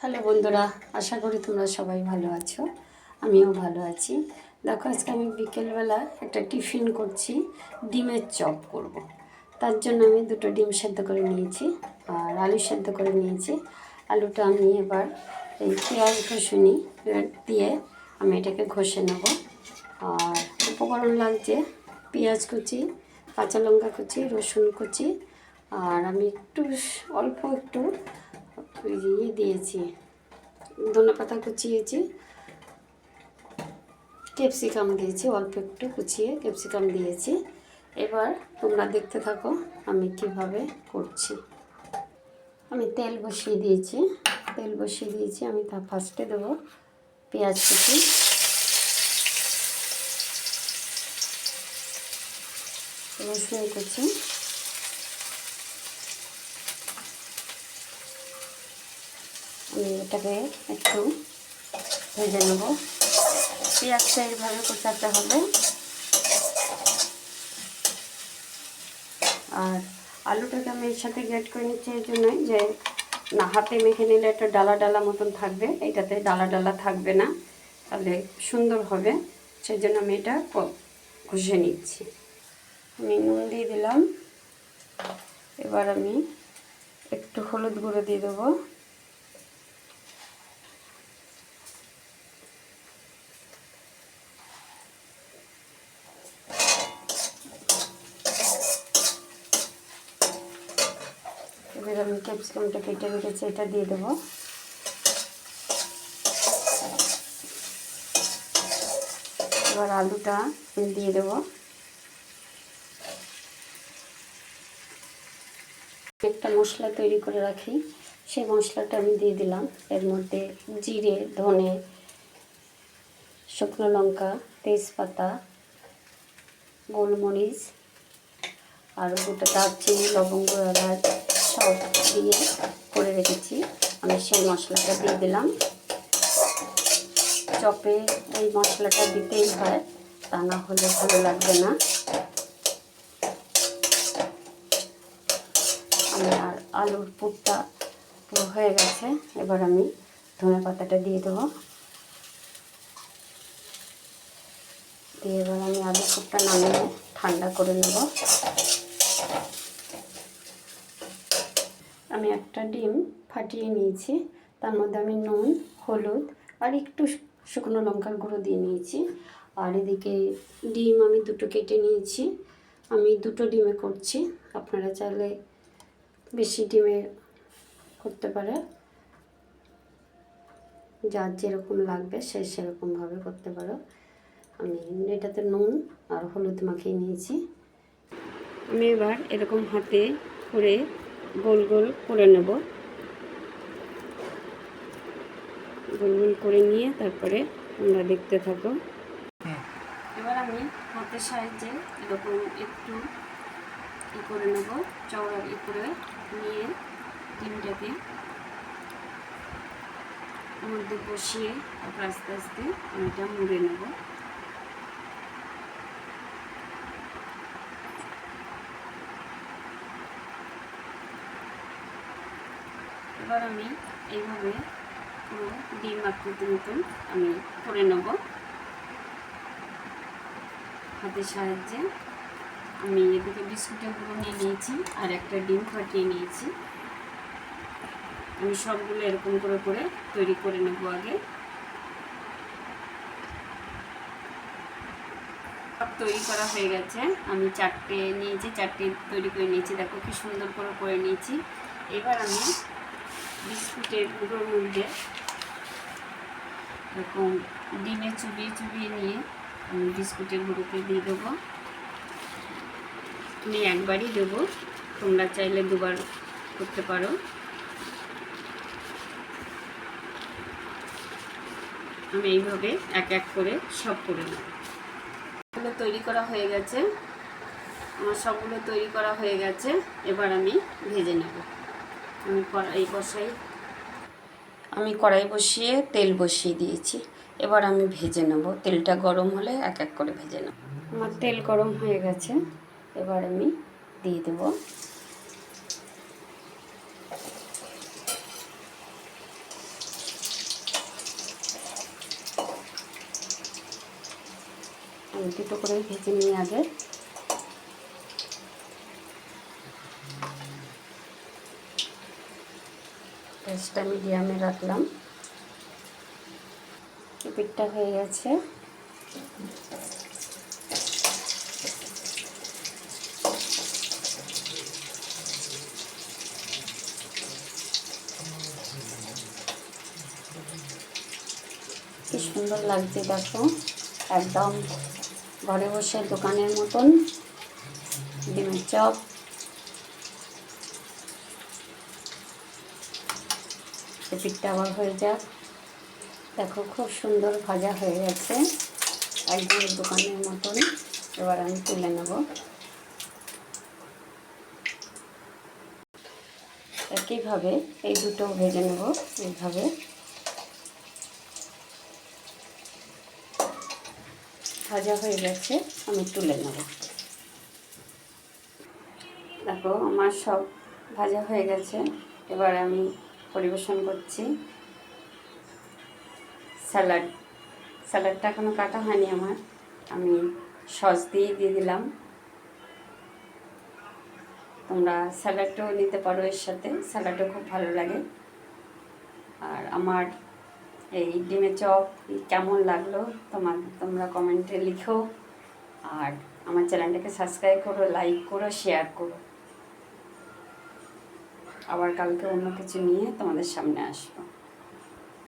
Hello বন্ধুরা, আশা করি তোমরা সবাই ভালো আছো। আমিও ভালো আছি। দেখো, আজকে আমি বিকেলবেলা একটা টিফিন করছি, ডিমের চপ করব। তার জন্য আমি দুটো ডিম সেদ্ধ করে নিয়েছি আর আলু সেদ্ধ করে নিয়েছি। আলুটা আমি এবার এই পেঁয়াজ ঘষুনি দিয়ে আমি এটাকে ঘষে নেব। আর উপকরণ লাগছে পেঁয়াজ কুচি, কাঁচা লঙ্কা কুচি, রসুন কুচি, আর আমি অল্প একটু দিয়েছি, ধনেপাতা কুচিয়েছি, ক্যাপসিকাম দিয়েছি, অল্প একটু কুচিয়ে ক্যাপসিকাম দিয়েছি। এবার তোমরা দেখতে থাকো আমি কিভাবে করছি। আমি তেল বসিয়ে দিয়েছি, আমি তা ফার্স্টে দেবো পেঁয়াজ কুচি, রসুন কুচি, আমি এটাকে একটু ভেজে নেব। পেঁয়াজটা এইভাবে কোচাতে হবে। আর আলুটাকে আমি এর সাথে গ্রেট করে নিচ্ছি এই জন্যই যে না, হাতে মেখে নিলে একটা ডালা ডালা মতন থাকবে, এইটাতে ডালা ডালা থাকবে না, তাহলে সুন্দর হবে। সেই জন্য আমি এটা ঘষে নিচ্ছি। আমি নুন দিয়ে দিলাম। এবার আমি একটু হলুদ গুঁড়ো দিয়ে দেবো। এবার আমি ক্যাপসিকামটা কেটে রেখেছি, এটা দিয়ে দেবো। এবার আলুটা দিয়ে দেবো। একটা মশলা তৈরি করে রাখি, সেই মশলাটা আমি দিয়ে দিলাম। এর মধ্যে জিরে, ধনে, শুকনো লঙ্কা, তেজপাতা, গোলমরিচ আর দুটো দারচিনি, লবঙ্গ, এলাচ সব দিয়ে করে রেখেছি। আমি সেই মশলাটা দিয়ে দিলাম। চপে এই মশলাটা দিতেই হয়, তা না হলে ভালো লাগবে না। আর আলুর পুরটা পুরো হয়ে গেছে। এবার আমি ধনেপাতাটা দিয়ে দেবো। দিয়ে এবার আমি আলুর পুরটা নামিয়ে ঠান্ডা করে নেব। আমি একটা ডিম ফাটিয়ে নিয়েছি, তার মধ্যে আমি নুন, হলুদ আর একটু শুকনো লঙ্কার গুঁড়ো দিয়ে নিয়েছি। আর এদিকে ডিম আমি দুটো কেটে নিয়েছি। আমি দুটো ডিমে করছি, আপনারা চাইলে বেশি ডিমে করতে পারে, যার যেরকম লাগবে সে সেরকমভাবে করতে পারো। আমি এটাতে নুন আর হলুদ মাখিয়ে নিয়েছি। আমি এবার এরকম হাতে করে গোল গোল করে নেব। গোল গোল করে নিয়ে তারপরে তোমরা দেখতে থাকো। এবার আমি হাতের সাহায্যে এরকম একটু করে নেব, চওড়া করে নিয়ে ডিমটাকে মধ্যে বসিয়ে তারপর আস্তে আস্তে আমি এটা মুড়ে নেব। এবার আমি এইভাবে পুরো ডিম আকৃতির মতন আমি করে নেব হাতের সাহায্যে। আমি এদিকে বিস্কুটের গুঁড়ো নিয়ে নিয়েছি আর একটা ডিম ফাটিয়ে নিয়েছি। আমি সবগুলো এরকম করে করে তৈরি করে নেব। আগে সব তৈরি করা হয়ে গেছে। আমি চারটে নিয়েছি, চারটে তৈরি করে নিয়েছি। দেখো কি সুন্দর করে করে নিয়েছি। এবার আমি বিস্কুটের গুঁড়োর মধ্যে এরকম ডিমে চুবিয়ে চুবিয়ে নিয়ে আমি বিস্কুটের গুঁড়োতে দিয়ে দেবো। আমি একবারই দেবো, তোমরা চাইলে দুবার করতে পারো। আমি এইভাবে এক এক করে সব করে নেব। এগুলো তৈরি করা হয়ে গেছে, আমার সবগুলো তৈরি করা হয়ে গেছে। এবার আমি ভেজে নেব। আমি কড়াই বসিয়ে তেল বসিয়ে দিয়েছি। এবার আমি ভেজে নেব। তেলটা গরম হলে এক এক করে ভেজে নেব। আমার তেল গরম হয়ে গেছে, এবার আমি দিয়ে দেব। আমি দুটো করে ভেজে নিই আগে। গ্যাসটা মিডিয়ামে রাখলাম। পিঠটা হয়ে গেছে। কি সুন্দর লাগছে দেখো, একদম ঘরে বসে দোকানের মতন ডিমের চপ। পিঠটা আবার হয়ে যাক। দেখো খুব সুন্দর ভাজা হয়ে গেছে, একদম দোকানের মতন। এবার আমি তুলে নেব। একইভাবে এই দুটো ভেজে নেব। এইভাবে ভাজা হয়ে গেছে, আমি তুলে নেব। দেখো আমার সব ভাজা হয়ে গেছে। এবার আমি পরিবেশন করছি। স্যালাডটা এখনও কাটা হয়নি আমার, আমি সস দিয়ে দিলাম। তোমরা স্যালাডটাও নিতে পারো এর সাথে, স্যালাডও খুব ভালো লাগে। আর আমার এই ডিমের চপ কেমন লাগলো তোমরা কমেন্টে লিখো। আর আমার চ্যানেলটাকে সাবস্ক্রাইব করো, লাইক করো, শেয়ার করো। আবার কালকে অন্য কিছু নিয়ে তোমাদের সামনে আসবো।